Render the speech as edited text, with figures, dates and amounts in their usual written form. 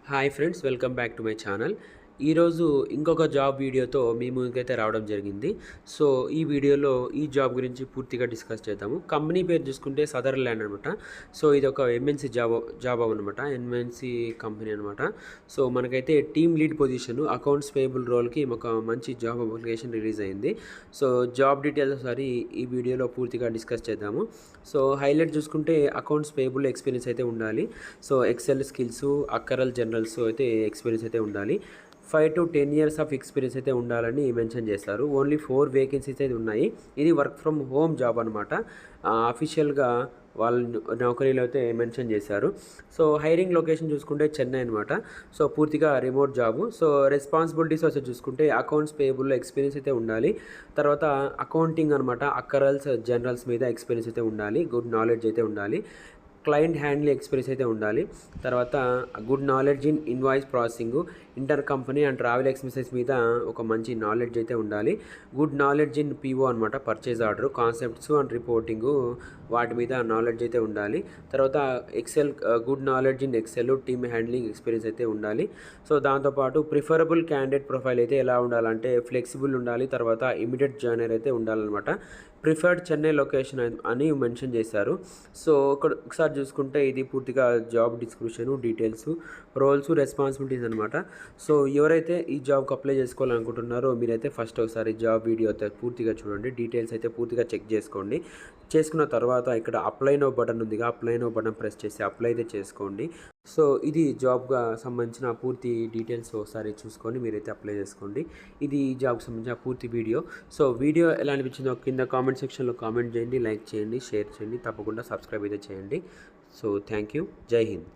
Hi friends, welcome back to my channel. ఈరోజు ఇంకొక job వీడియోతో మీ ముందుకైతే రావడం జరిగింది. సో ఈ వీడియోలో ఈ జాబ్ గురించి పూర్తిగా డిస్కస్ చేద్దాము. కంపెనీ పేరు చూసుకుంటే సదర్లాండ్ అనమాట. సో ఇది ఒక ఎంఎన్సీ జాబ్ అనమాట. ఎంఎన్సీ కంపెనీ అనమాట. సో మనకైతే team lead position accounts payable రోల్కి ఒక మంచి జాబ్ అప్లికేషన్ రిలీజ్ అయింది. సో జాబ్ డీటెయిల్స్ ఒకసారి ఈ వీడియోలో పూర్తిగా డిస్కస్ చేద్దాము. సో హైలైట్ చూసుకుంటే అకౌంట్స్ పేయబుల్ ఎక్స్పీరియన్స్ అయితే ఉండాలి. So excel skills, accrual journals అయితే ఎక్స్పీరియన్స్ అయితే ఉండాలి. 5 to 10 years ఆఫ్ ఎక్స్పీరియన్స్ అయితే ఉండాలని మెన్షన్ చేస్తారు. ఓన్లీ 4 వేకెన్సీస్ అయితే ఉన్నాయి. ఇది వర్క్ ఫ్రమ్ హోమ్ జాబ్ అనమాట. అఫీషియల్గా వాళ్ళ నౌకరీలో అయితే మెన్షన్ చేశారు. సో హైరింగ్ లొకేషన్ చూసుకుంటే చెన్నై అనమాట. సో పూర్తిగా రిమోట్ జాబు. సో రెస్పాన్సిబిలిటీస్ వచ్చి చూసుకుంటే అకౌంట్స్ పేయబుల్లో ఎక్స్పీరియన్స్ అయితే ఉండాలి. తర్వాత అకౌంటింగ్ అనమాట, అక్కరల్స్ జనరల్స్ మీద ఎక్స్పీరియన్స్ అయితే ఉండాలి. గుడ్ నాలెడ్జ్ అయితే ఉండాలి. క్లయింట్ హ్యాండ్లింగ్ ఎక్స్పీరియన్స్ అయితే ఉండాలి. తర్వాత good knowledge in invoice processing, inter company and travel expenses మీద ఒక మంచి నాలెడ్జ్ అయితే ఉండాలి. గుడ్ నాలెడ్జ్ ఇన్ పీఓ అనమాట, purchase order concepts and reporting, వాటి మీద నాలెడ్జ్ అయితే ఉండాలి. తర్వాత excel, good knowledge in excel, team handling experience అయితే ఉండాలి. సో దాంతోపాటు ప్రిఫరబుల్ క్యాండిడేట్ ప్రొఫైల్ అయితే ఎలా ఉండాలంటే ఫ్లెక్సిబుల్ ఉండాలి. తర్వాత ఇమీడియట్ జాయినర్ అయితే ఉండాలన్నమాట. ప్రిఫర్డ్ చెన్నై లొకేషన్ అని మెన్షన్ చేశారు. సో ఒకసారి చూసుకుంటే ఇది పూర్తిగా job description, details, roles, responsibilities అనమాట. సో ఎవరైతే ఈ జాబ్కి అప్లై చేసుకోవాలనుకుంటున్నారో మీరైతే ఫస్ట్ ఒకసారి జాబ్ వీడియో అయితే పూర్తిగా చూడండి. డీటెయిల్స్ అయితే పూర్తిగా చెక్ చేసుకోండి. చేసుకున్న తర్వాత ఇక్కడ అప్లై నో బటన్ ఉందిగా, అప్లై నో బటన్ ప్రెస్ చేసి అప్లై అయితే చేసుకోండి. సో ఇది జాబ్గా సంబంధించిన పూర్తి డీటెయిల్స్ ఒకసారి చూసుకొని మీరైతే అప్లై చేసుకోండి. ఇది ఈ జాబ్కి సంబంధించిన పూర్తి వీడియో. సో వీడియో ఎలా అనిపించిందో కింద కామెంట్ సెక్షన్లో కామెంట్ చేయండి, లైక్ చేయండి, షేర్ చేయండి, తప్పకుండా సబ్స్క్రైబ్ అయితే చేయండి. So thank you. జై హింద్.